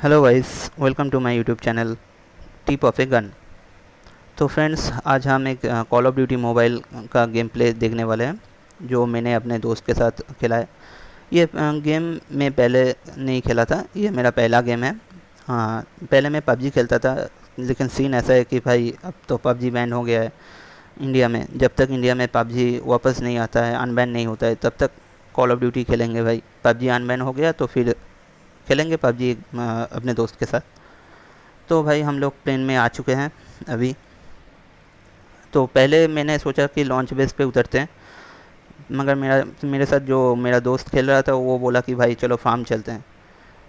Hello guys, welcome to my YouTube channel tip of a gun. तो friends, आज हम एक कॉल ऑफ ड्यूटी मोबाइल का game play देखने वाले हैं जो मैंने अपने दोस्त के साथ खेला है। ये गेम मैं पहले नहीं खेला था, ये मेरा पहला गेम है। हाँ, पहले मैं पबजी खेलता था, लेकिन सीन ऐसा है कि भाई अब तो पबजी बैन हो गया है इंडिया में। जब तक इंडिया में पबजी वापस नहीं आता है, अनबैन नहीं होता है, तब तक कॉल ऑफ ड्यूटी खेलेंगे भाई। पबजी अनबैन हो गया तो फिर खेलेंगे पबजी अपने दोस्त के साथ। तो भाई हम लोग प्लेन में आ चुके हैं अभी। तो पहले मैंने सोचा कि लॉन्च बेस पे उतरते हैं, मगर मेरे साथ जो मेरा दोस्त खेल रहा था वो बोला कि भाई चलो फार्म चलते हैं।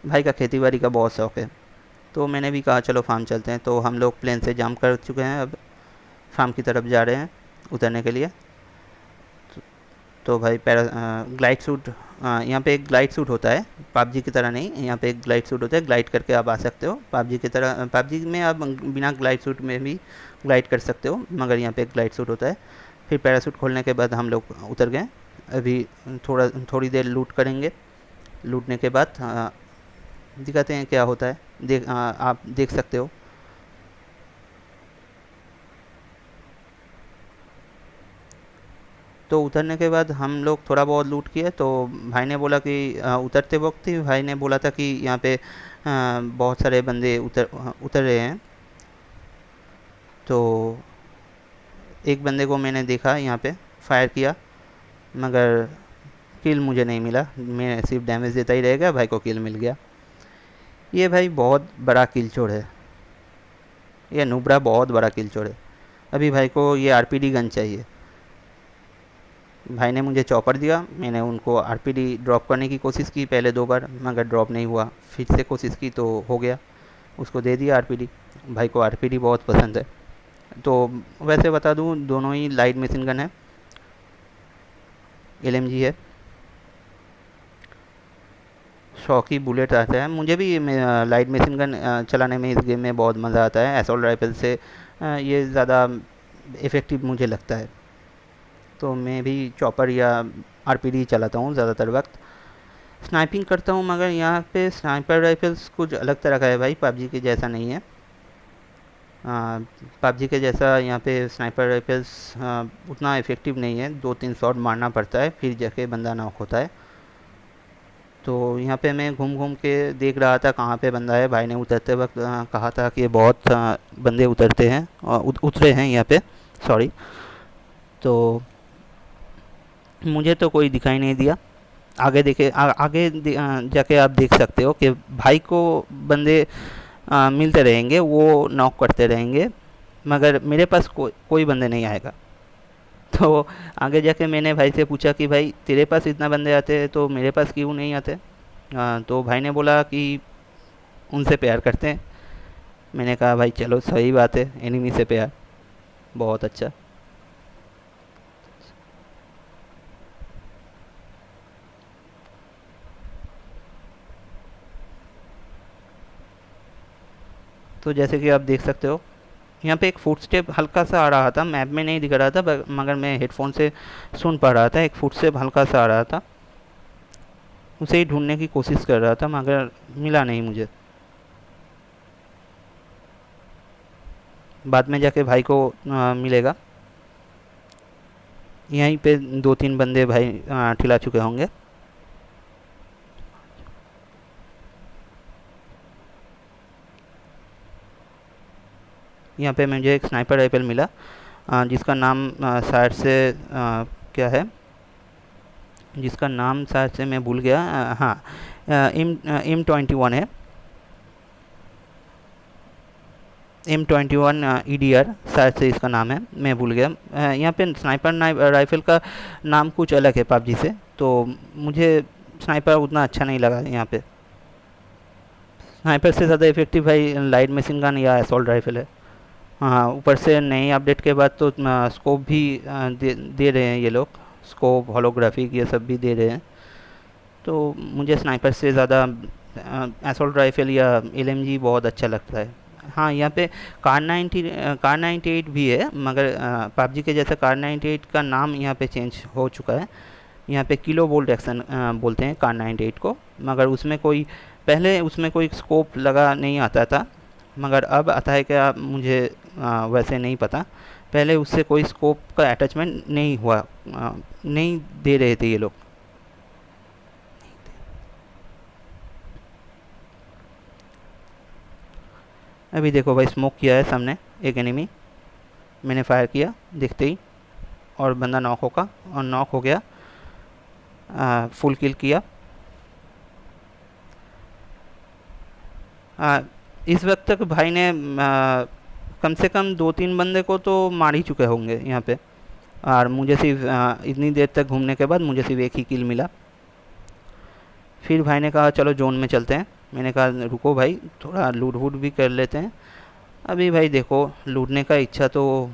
भाई का खेती बाड़ी का बहुत शौक़ है, तो मैंने भी कहा चलो फार्म चलते हैं। तो हम लोग प्लेन से जंप कर चुके हैं, अब फार्म की तरफ जा रहे हैं उतरने के लिए। तो भाई ग्लाइड सूट, यहाँ पे एक ग्लाइड सूट होता है, पबजी की तरह नहीं। यहाँ पे एक ग्लाइड सूट होता है, ग्लाइड करके आप आ सकते हो। पबजी की तरह पबजी में आप बिना ग्लाइड सूट में भी ग्लाइड कर सकते हो, मगर यहाँ पे एक ग्लाइड सूट होता है। फिर पैरासूट खोलने के बाद हम लोग उतर गए। अभी थोड़ी देर लूट करेंगे। लूटने के बाद दिखाते हैं क्या होता है। आप देख सकते हो। तो उतरने के बाद हम लोग थोड़ा बहुत लूट किए। तो भाई ने बोला कि उतरते वक्त ही भाई ने बोला था कि यहाँ पे बहुत सारे बंदे उतर रहे हैं। तो एक बंदे को मैंने देखा, यहाँ पे फायर किया, मगर किल मुझे नहीं मिला। मैं सिर्फ डैमेज देता ही रह गया, भाई को किल मिल गया। ये भाई बहुत बड़ा किल चोर है, ये नुब्रा बहुत बड़ा किल चोर है। अभी भाई को ये आरपीडी गन चाहिए। भाई ने मुझे चॉपर दिया, मैंने उनको आरपीडी ड्रॉप करने की कोशिश की पहले 2 बार, मगर ड्रॉप नहीं हुआ। फिर से कोशिश की तो हो गया, उसको दे दिया आरपीडी। भाई को आरपीडी बहुत पसंद है। तो वैसे बता दूं, दोनों ही लाइट मशीन गन है, एलएमजी है। शौकी बुलेट आता है। मुझे भी लाइट मशीन गन चलाने में इस गेम में बहुत मज़ा आता है। असॉल्ट राइफल से ये ज़्यादा इफ़ेक्टिव मुझे लगता है। तो मैं भी चॉपर या आरपीडी चलाता हूँ ज़्यादातर वक्त। स्नाइपिंग करता हूँ, मगर यहाँ पे स्नाइपर राइफल्स कुछ अलग तरह का है भाई, पबजी के जैसा नहीं है। पबजी के जैसा यहाँ पे स्नाइपर राइफल्स उतना इफ़ेक्टिव नहीं है। 2-3 शॉट मारना पड़ता है, फिर जाके बंदा नॉक होता है। तो यहाँ पे मैं घूम घूम के देख रहा था कहाँ पे बंदा है। भाई ने उतरते वक्त कहा था कि बहुत बंदे उतरते हैं, उतरे हैं यहाँ पे, सॉरी। तो मुझे तो कोई दिखाई नहीं दिया। आगे जाके आप देख सकते हो कि भाई को बंदे मिलते रहेंगे, वो नॉक करते रहेंगे, मगर मेरे पास कोई बंदे नहीं आएगा। तो आगे जाके मैंने भाई से पूछा कि भाई तेरे पास इतना बंदे आते हैं तो मेरे पास क्यों नहीं आते। तो भाई ने बोला कि उनसे प्यार करते हैं। मैंने कहा भाई चलो सही बात है, एनिमी से प्यार, बहुत अच्छा। तो जैसे कि आप देख सकते हो, यहाँ पे एक फुट स्टेप हल्का सा आ रहा था, मैप में नहीं दिख रहा था, मगर मैं हेडफोन से सुन पा रहा था। एक फुट स्टेप हल्का सा आ रहा था, उसे ही ढूंढने की कोशिश कर रहा था, मगर मिला नहीं मुझे। बाद में जाके भाई को मिलेगा। यहीं पे 2-3 बंदे भाई ठिला चुके होंगे। यहाँ पे मुझे एक स्नाइपर राइफल मिला, जिसका नाम शायद से क्या है, जिसका नाम शायद से मैं भूल गया। हाँ, M21 है, M21 EDR शायद से इसका नाम है, मैं भूल गया। यहाँ पे स्नाइपर राइफल का नाम कुछ अलग है पबजी से, तो मुझे स्नाइपर उतना अच्छा नहीं लगा। यहाँ पे स्नाइपर से ज़्यादा इफेक्टिव भाई लाइट मशीन गन या असॉल्ट राइफल है। हाँ, ऊपर से नई अपडेट के बाद तो स्कोप भी दे रहे हैं ये लोग, स्कोप होलोग्राफिक ये सब भी दे रहे हैं। तो मुझे स्नाइपर से ज़्यादा असॉल्ट राइफल या एलएमजी बहुत अच्छा लगता है। हाँ, यहाँ पे कार 98 भी है, मगर पबजी के जैसा कार 98 का नाम यहाँ पे चेंज हो चुका है। यहाँ पे किलो वोल्ट एक्शन बोलते हैं कार 98 को, मगर उसमें कोई पहले उसमें कोई स्कोप लगा नहीं आता था, मगर अब आता है क्या मुझे वैसे नहीं पता। पहले उससे कोई स्कोप का अटैचमेंट नहीं हुआ, नहीं दे रहे थे ये लोग। अभी देखो भाई, स्मोक किया है सामने एक एनिमी, मैंने फायर किया दिखते ही, और बंदा नॉक होगा, और नॉक हो गया, फुल किल किया। इस वक्त तक भाई ने कम से कम 2-3 बंदे को तो मार ही चुके होंगे यहाँ पे, और मुझे सिर्फ इतनी देर तक घूमने के बाद मुझे सिर्फ एक ही किल मिला। फिर भाई ने कहा चलो जोन में चलते हैं। मैंने कहा रुको भाई, थोड़ा लूट वूट भी कर लेते हैं। अभी भाई देखो, लूटने का इच्छा तो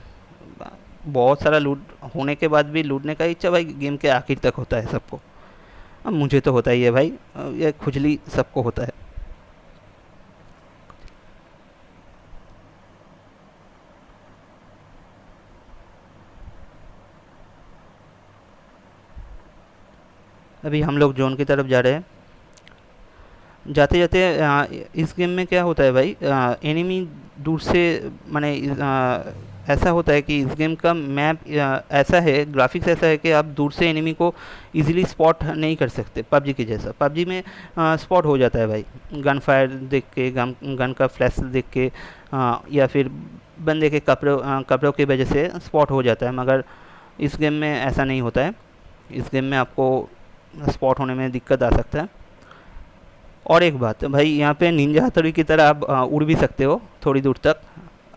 बहुत सारा लूट होने के बाद भी लूटने का इच्छा भाई गेम के आखिर तक होता है सबको। अब मुझे तो होता ही है भाई, ये खुजली सबको होता है। अभी हम लोग जोन की तरफ जा रहे हैं। जाते जाते इस गेम में क्या होता है भाई, एनिमी दूर से, माने ऐसा होता है कि इस गेम का मैप ऐसा है, ग्राफिक्स ऐसा है कि आप दूर से एनिमी को इजीली स्पॉट नहीं कर सकते। पबजी के जैसा, पबजी में स्पॉट हो जाता है भाई, गन फायर देख के, गन का फ्लैश देख के, या फिर बंदे के कपड़ों की वजह से स्पॉट हो जाता है। मगर इस गेम में ऐसा नहीं होता है। इस गेम में आपको स्पॉट होने में दिक्कत आ सकता है। और एक बात भाई, यहाँ पे निंजा हथौड़ी की तरह आप उड़ भी सकते हो थोड़ी दूर तक।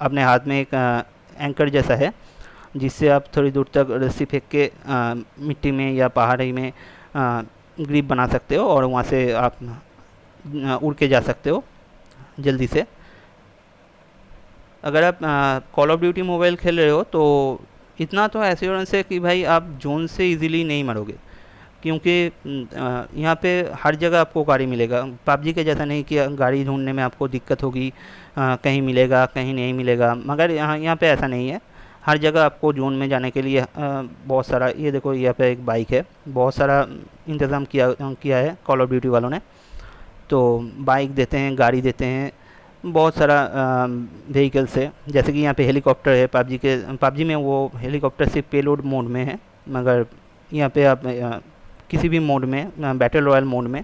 अपने हाथ में एक एंकर जैसा है, जिससे आप थोड़ी दूर तक रस्सी फेंक के मिट्टी में या पहाड़ी में ग्रिप बना सकते हो, और वहाँ से आप उड़ के जा सकते हो जल्दी से। अगर आप कॉल ऑफ ड्यूटी मोबाइल खेल रहे हो तो इतना तो एश्योरेंस है कि भाई आप जोन से इजीली नहीं मरोगे, क्योंकि यहाँ पे हर जगह आपको गाड़ी मिलेगा। पबजी के जैसा नहीं कि गाड़ी ढूंढने में आपको दिक्कत होगी, कहीं मिलेगा कहीं नहीं मिलेगा। मगर यहाँ पे ऐसा नहीं है, हर जगह आपको जोन में जाने के लिए बहुत सारा, ये देखो यहाँ पे एक बाइक है, बहुत सारा इंतज़ाम किया है कॉल ऑफ ड्यूटी वालों ने। तो बाइक देते हैं, गाड़ी देते हैं, बहुत सारा व्हीकल्स है। जैसे कि यहाँ पे हेलीकॉप्टर है, पबजी में वो हेलीकॉप्टर सिर्फ पेलोड मोड में है, मगर यहाँ पे आप किसी भी मोड में, बैटल रॉयल मोड में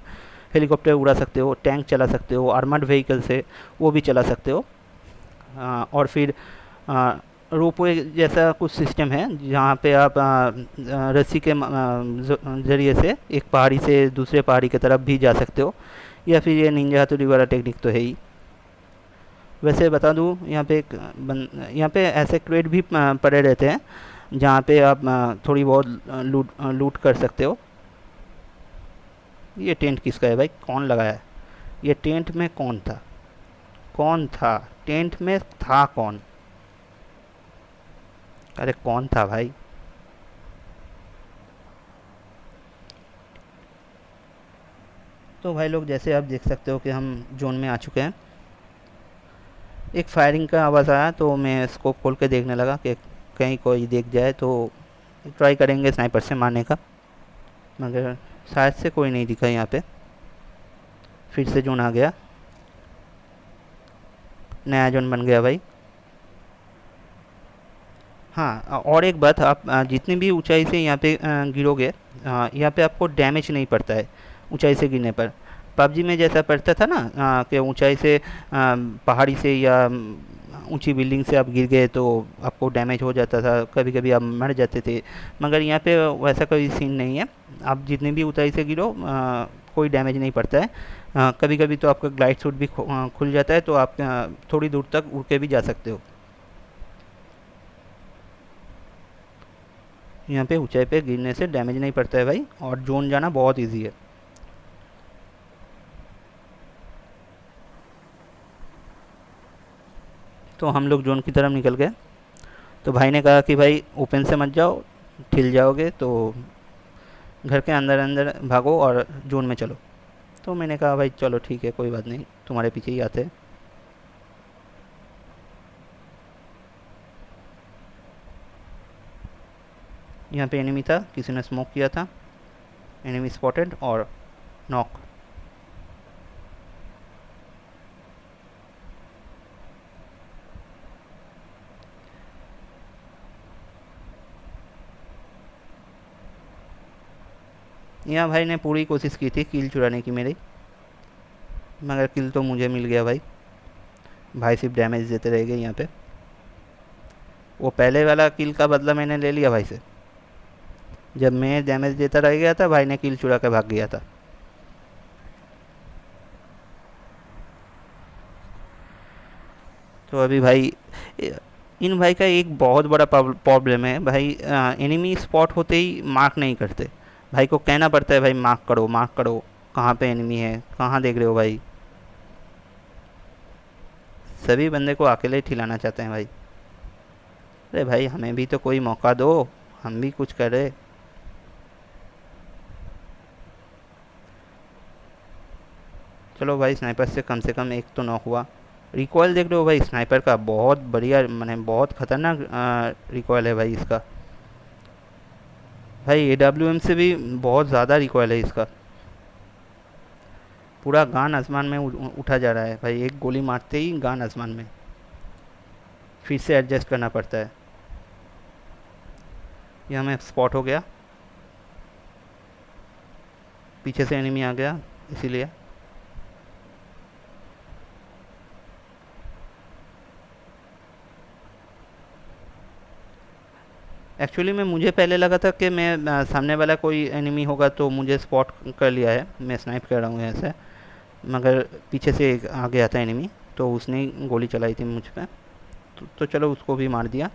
हेलीकॉप्टर उड़ा सकते हो, टैंक चला सकते हो, आर्मर्ड व्हीकल से वो भी चला सकते हो। और फिर रोपवे जैसा कुछ सिस्टम है, जहाँ पे आप रस्सी के ज़रिए से एक पहाड़ी से दूसरे पहाड़ी की तरफ भी जा सकते हो, या फिर ये निंजा हथौड़ी वाला टेक्निक तो है ही। वैसे बता दूँ, यहाँ पे ऐसे क्रेट भी पड़े रहते हैं, जहाँ पे आप थोड़ी बहुत लूट कर सकते हो। ये टेंट किसका है भाई, कौन लगाया है? ये टेंट में कौन था? कौन था टेंट में? था कौन? अरे कौन था भाई? तो भाई लोग, जैसे आप देख सकते हो कि हम जोन में आ चुके हैं। एक फायरिंग का आवाज़ आया तो मैं स्कोप खोल के देखने लगा कि कहीं कोई देख जाए तो ट्राई करेंगे स्नाइपर से मारने का, मगर शायद से कोई नहीं दिखा यहाँ पे। फिर से जोन आ गया, नया जोन बन गया भाई। हाँ, और एक बात, आप जितनी भी ऊंचाई से यहाँ पे गिरोगे, यहाँ पे आपको डैमेज नहीं पड़ता है ऊंचाई से गिरने पर। पबजी में जैसा पड़ता था ना, कि ऊंचाई से पहाड़ी से या ऊंची बिल्डिंग से आप गिर गए तो आपको डैमेज हो जाता था, कभी कभी आप मर जाते थे। मगर यहाँ पे वैसा कोई सीन नहीं है, आप जितनी भी ऊंचाई से गिरो कोई डैमेज नहीं पड़ता है। कभी कभी तो आपका ग्लाइड सूट भी खुल जाता है, तो आप थोड़ी दूर तक उड़ के भी जा सकते हो। यहाँ पे ऊंचाई पे गिरने से डैमेज नहीं पड़ता है भाई, और जोन जाना बहुत इजी है। तो हम लोग जोन की तरफ निकल गए। तो भाई ने कहा कि भाई ओपन से मत जाओ, ठिल जाओगे, तो घर के अंदर अंदर भागो और जोन में चलो। तो मैंने कहा भाई चलो ठीक है, कोई बात नहीं, तुम्हारे पीछे ही आते हैं। यहाँ पे एनिमी था, किसी ने स्मोक किया था, एनिमी स्पॉटेड और नॉक। यहाँ भाई ने पूरी कोशिश की थी किल चुराने की मेरी, मगर किल तो मुझे मिल गया भाई। भाई सिर्फ डैमेज देते रह गए यहाँ पे। वो पहले वाला किल का बदला मैंने ले लिया भाई से। जब मैं डैमेज देता रह गया था, भाई ने किल चुरा के भाग गया था। तो अभी भाई इन भाई का एक बहुत बड़ा प्रॉब्लम है भाई, एनिमी स्पॉट होते ही मार्क नहीं करते। भाई को कहना पड़ता है भाई मार्क करो, मार्क करो, कहाँ पे एनिमी है, कहाँ देख रहे हो भाई। सभी बंदे को अकेले ठिलाना चाहते हैं भाई। अरे भाई हमें भी तो कोई मौका दो, हम भी कुछ करें। चलो भाई, स्नाइपर से कम एक तो नॉक हुआ। रिकॉयल देख रहे हो भाई स्नाइपर का, बहुत बढ़िया, मैंने बहुत खतरनाक रिकॉयल है भाई इसका। भाई AWM से भी बहुत ज़्यादा रिकॉयल है इसका। पूरा गान आसमान में उठा जा रहा है भाई, एक गोली मारते ही गान आसमान में। फिर से एडजस्ट करना पड़ता है। ये हमें स्पॉट हो गया, पीछे से एनिमी आ गया इसीलिए। एक्चुअली में मुझे पहले लगा था कि मैं सामने वाला कोई एनिमी होगा तो मुझे स्पॉट कर लिया है, मैं स्नाइप कर रहा हूँ ऐसे। मगर पीछे से एक आ गया था एनिमी, तो उसने गोली चलाई थी मुझ पर। तो चलो उसको भी मार दिया।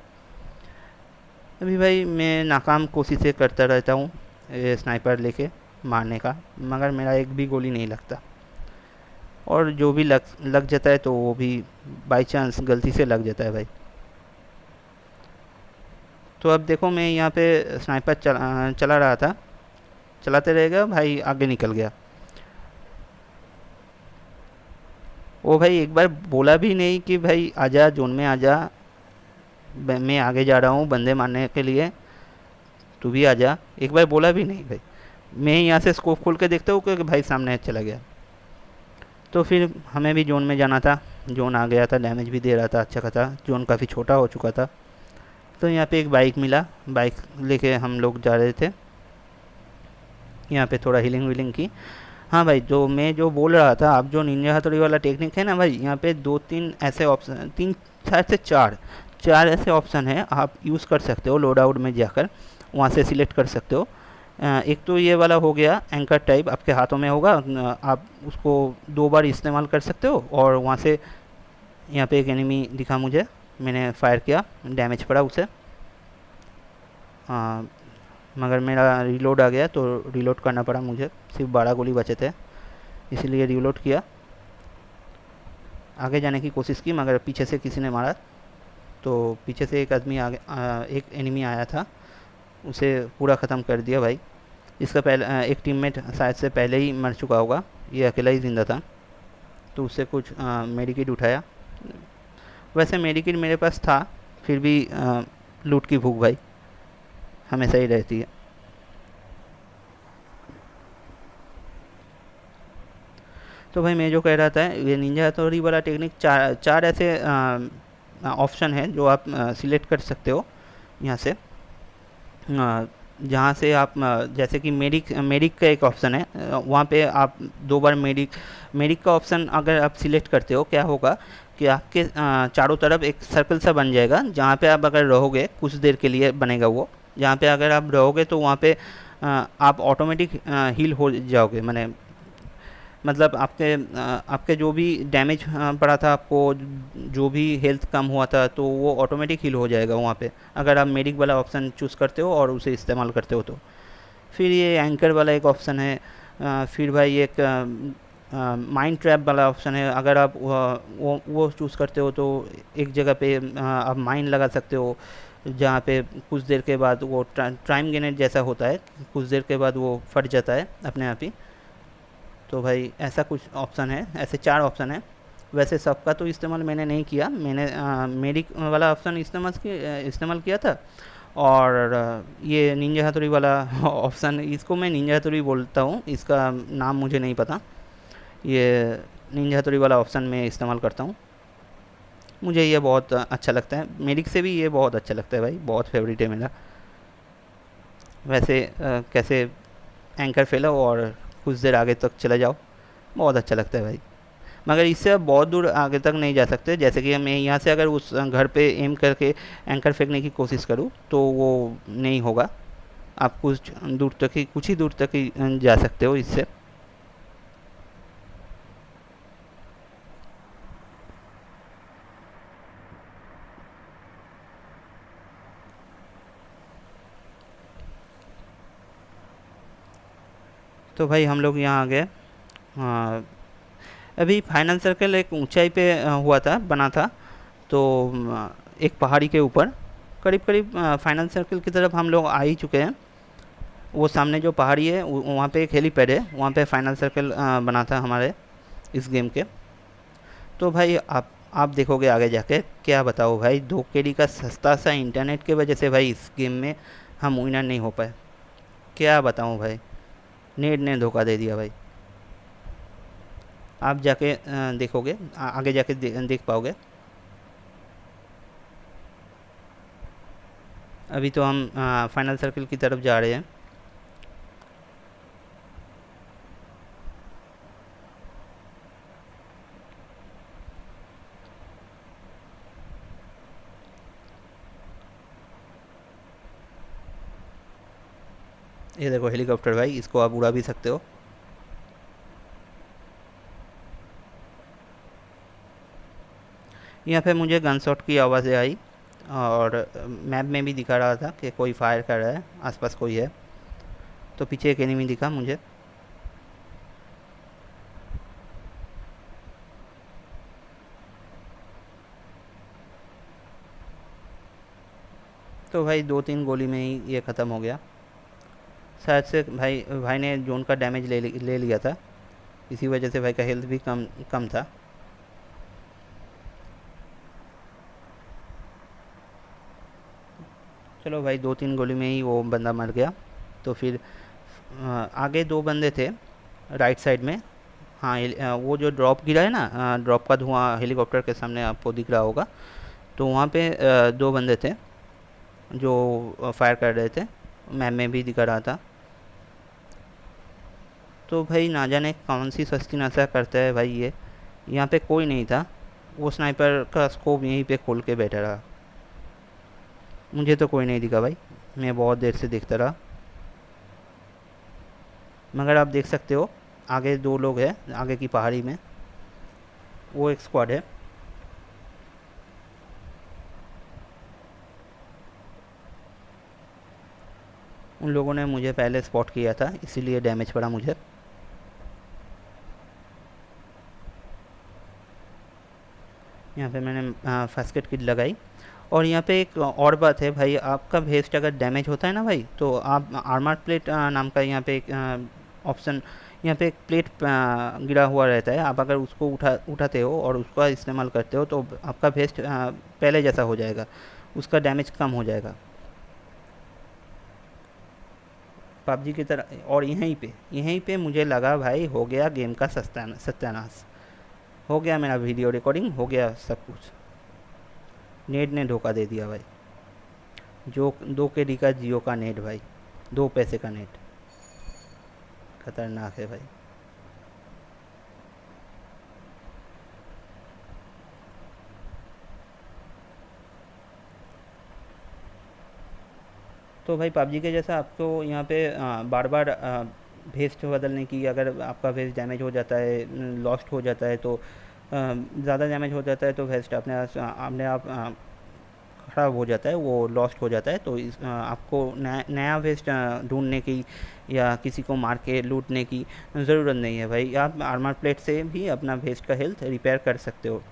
अभी भाई मैं नाकाम कोशिशें करता रहता हूँ स्नाइपर लेके मारने का, मगर मेरा एक भी गोली नहीं लगता। और जो भी लग जाता है तो वो भी बाई चांस गलती से लग जाता है भाई। तो अब देखो, मैं यहाँ पे स्नाइपर चला रहा था, चलाते रहेगा भाई, आगे निकल गया। वो भाई एक बार बोला भी नहीं कि भाई आजा जोन में आजा, मैं आगे जा रहा हूँ बंदे मारने के लिए, तू भी आजा। एक बार बोला भी नहीं भाई। मैं यहाँ से स्कोप खोल के देखता हूँ कि भाई सामने चला गया। तो फिर हमें भी जोन में जाना था, जोन आ गया था, डैमेज भी दे रहा था अच्छा खासा, जोन काफ़ी छोटा हो चुका था। तो यहाँ पे एक बाइक मिला, बाइक लेके हम लोग जा रहे थे। यहाँ पे थोड़ा हीलिंग वीलिंग की। हाँ भाई, जो मैं जो बोल रहा था, आप जो निंजा हथौड़ी वाला टेक्निक है ना भाई, यहाँ पे 2-3 ऐसे ऑप्शन, 3 शायद से 4 ऐसे ऑप्शन है, आप यूज़ कर सकते हो लोड आउट में जाकर, वहाँ से सिलेक्ट कर सकते हो। एक तो ये वाला हो गया एंकर टाइप, आपके हाथों में होगा, आप उसको 2 बार इस्तेमाल कर सकते हो। और वहाँ से यहाँ पे एक एनिमी दिखा मुझे, मैंने फायर किया, डैमेज पड़ा उसे। मगर मेरा रीलोड आ गया तो रीलोड करना पड़ा मुझे, सिर्फ 12 गोली बचे थे, इसलिए रीलोड किया। आगे जाने की कोशिश की, मगर पीछे से किसी ने मारा। तो पीछे से एक आदमी एक एनिमी आया था, उसे पूरा ख़त्म कर दिया भाई। इसका पहले एक टीममेट शायद से पहले ही मर चुका होगा, ये अकेला ही ज़िंदा था, तो उससे कुछ मेडिकिट उठाया। वैसे मेडिकिट मेरे पास था, फिर भी लूट की भूख भाई हमेशा ही रहती है। तो भाई मैं जो कह रहा था, ये निंजा हथौड़ी वाला टेक्निक, चार ऐसे ऑप्शन है जो आप सिलेक्ट कर सकते हो यहाँ से, जहाँ से आप जैसे कि मेडिक का एक ऑप्शन है, वहाँ पे आप 2 बार मेडिक का ऑप्शन अगर आप सिलेक्ट करते हो, क्या होगा कि आपके चारों तरफ एक सर्कल सा बन जाएगा, जहाँ पे आप अगर रहोगे कुछ देर के लिए बनेगा वो, जहाँ पे अगर आप रहोगे तो वहाँ पे आप ऑटोमेटिक हील हो जाओगे। मतलब आपके जो भी डैमेज पड़ा था, आपको जो भी हेल्थ कम हुआ था, तो वो ऑटोमेटिक हील हो जाएगा वहाँ पे, अगर आप मेडिक वाला ऑप्शन चूज़ करते हो और उसे इस्तेमाल करते हो तो। फिर ये एंकर वाला एक ऑप्शन है। फिर भाई एक माइंड ट्रैप वाला ऑप्शन है, अगर आप वो चूज़ करते हो तो एक जगह पे आप माइंड लगा सकते हो, जहाँ पे कुछ देर के बाद वो टाइम ग्रेनेड जैसा होता है, कुछ देर के बाद वो फट जाता है अपने आप ही। तो भाई ऐसा कुछ ऑप्शन है, ऐसे 4 ऑप्शन है। वैसे सबका तो इस्तेमाल मैंने नहीं किया, मैंने मेडिक वाला ऑप्शन इस्तेमाल किया था। और ये निंजा हथौड़ी वाला ऑप्शन, इसको मैं निंजा हथौड़ी बोलता हूँ, इसका नाम मुझे नहीं पता। ये निंजा हथौड़ी वाला ऑप्शन मैं इस्तेमाल करता हूँ, मुझे ये बहुत अच्छा लगता है। मेडिक से भी ये बहुत अच्छा लगता है भाई, बहुत फेवरेट है मेरा। वैसे कैसे एंकर फैलाओ और कुछ देर आगे तक चले जाओ, बहुत अच्छा लगता है भाई। मगर इससे आप बहुत दूर आगे तक नहीं जा सकते, जैसे कि मैं यहाँ से अगर उस घर पे एम करके एंकर फेंकने की कोशिश करूँ तो वो नहीं होगा। आप कुछ ही दूर तक ही जा सकते हो इससे। तो भाई हम लोग यहाँ आ गए। हाँ, अभी फाइनल सर्कल एक ऊंचाई पे हुआ था, बना था। तो एक पहाड़ी के ऊपर करीब करीब फाइनल सर्कल की तरफ हम लोग आ ही चुके हैं। वो सामने जो पहाड़ी है वहाँ पे एक हेलीपैड है, वहाँ पे फाइनल सर्कल बना था हमारे इस गेम के। तो भाई आप देखोगे आगे जाके, क्या बताओ भाई, 2 KD का सस्ता सा इंटरनेट की वजह से भाई इस गेम में हम विनर नहीं हो पाए। क्या बताऊँ भाई, नेट ने धोखा दे दिया भाई। आप जाके देखोगे, आगे जाके देख पाओगे। अभी तो हम फाइनल सर्कल की तरफ जा रहे हैं। ये देखो हेलीकॉप्टर भाई, इसको आप उड़ा भी सकते हो। यहाँ पे मुझे गन शॉट की आवाज़ें आई और मैप में भी दिखा रहा था कि कोई फायर कर रहा है, आसपास कोई है। तो पीछे एक एनिमी दिखा मुझे। तो भाई 2-3 गोली में ही ये ख़त्म हो गया। शायद से भाई भाई ने जोन का डैमेज ले लिया था, इसी वजह से भाई का हेल्थ भी कम कम था। चलो भाई 2-3 गोली में ही वो बंदा मर गया। तो फिर आगे 2 बंदे थे राइट साइड में। हाँ, वो जो ड्रॉप गिरा है ना, ड्रॉप का धुआं हेलीकॉप्टर के सामने आपको दिख रहा होगा। तो वहाँ पे 2 बंदे थे जो फायर कर रहे थे, मैप में भी दिखा रहा था। तो भाई ना जाने कौन सी सस्ती नशा करता है भाई ये। यहाँ पे कोई नहीं था, वो स्नाइपर का स्कोप यहीं पे खोल के बैठा रहा। मुझे तो कोई नहीं दिखा भाई, मैं बहुत देर से देखता रहा। मगर आप देख सकते हो आगे 2 लोग हैं, आगे की पहाड़ी में वो एक स्क्वाड है। उन लोगों ने मुझे पहले स्पॉट किया था, इसीलिए डैमेज पड़ा मुझे। यहाँ पे मैंने फर्स्ट एड किट लगाई। और यहाँ पे एक और बात है भाई, आपका वेस्ट अगर डैमेज होता है ना भाई, तो आप आर्मर प्लेट नाम का यहाँ पे एक ऑप्शन, यहाँ पे एक प्लेट गिरा हुआ रहता है। आप अगर उसको उठाते हो और उसका इस्तेमाल करते हो तो आपका वेस्ट पहले जैसा हो जाएगा, उसका डैमेज कम हो जाएगा पबजी की तरह। और यहीं पे मुझे लगा भाई हो गया गेम का सत्यानाश, हो गया मेरा वीडियो रिकॉर्डिंग, हो गया सब कुछ। नेट ने धोखा दे दिया भाई, जो 2 KD का जियो का नेट भाई, 2 पैसे का नेट, खतरनाक है भाई। तो भाई पबजी के जैसा आपको यहाँ पे बार बार भेस्ट बदलने की, अगर आपका भेस्ट डैमेज हो जाता है, लॉस्ट हो जाता है, तो ज़्यादा डैमेज हो जाता है तो वेस्ट अपने आप ख़राब हो जाता है, वो लॉस्ट हो जाता है। तो आपको नया वेस्ट ढूंढने की या किसी को मार के लूटने की ज़रूरत नहीं है भाई। आप आर्मर प्लेट से भी अपना वेस्ट का हेल्थ रिपेयर कर सकते हो।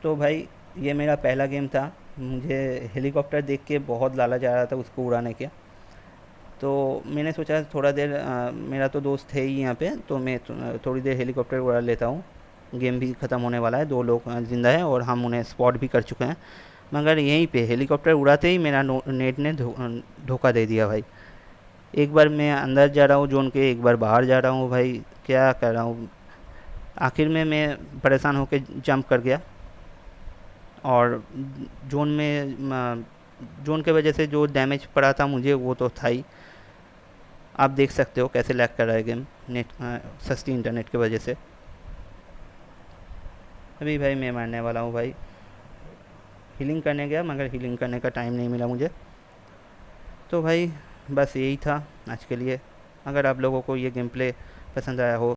तो भाई ये मेरा पहला गेम था। मुझे हेलीकॉप्टर देख के बहुत लालच आ रहा था उसको उड़ाने के। तो मैंने सोचा थोड़ा देर, मेरा तो दोस्त है ही यहाँ पे, तो मैं थोड़ी देर हेलीकॉप्टर उड़ा लेता हूँ। गेम भी ख़त्म होने वाला है, 2 लोग ज़िंदा हैं और हम उन्हें स्पॉट भी कर चुके हैं। मगर यहीं पे हेलीकॉप्टर उड़ाते ही मेरा नेट ने धोखा दे दिया भाई। एक बार मैं अंदर जा रहा हूँ जोन के, एक बार बाहर जा रहा हूँ भाई, क्या कर रहा हूँ। आखिर में मैं परेशान होकर जंप कर गया और जोन में जोन के वजह से जो डैमेज पड़ा था मुझे वो तो था ही। आप देख सकते हो कैसे लैग कर रहा है गेम नेट सस्ती इंटरनेट की वजह से। अभी भाई मैं मारने वाला हूँ भाई। हीलिंग करने गया मगर हीलिंग करने का टाइम नहीं मिला मुझे। तो भाई बस यही था आज के लिए। अगर आप लोगों को ये गेम प्ले पसंद आया हो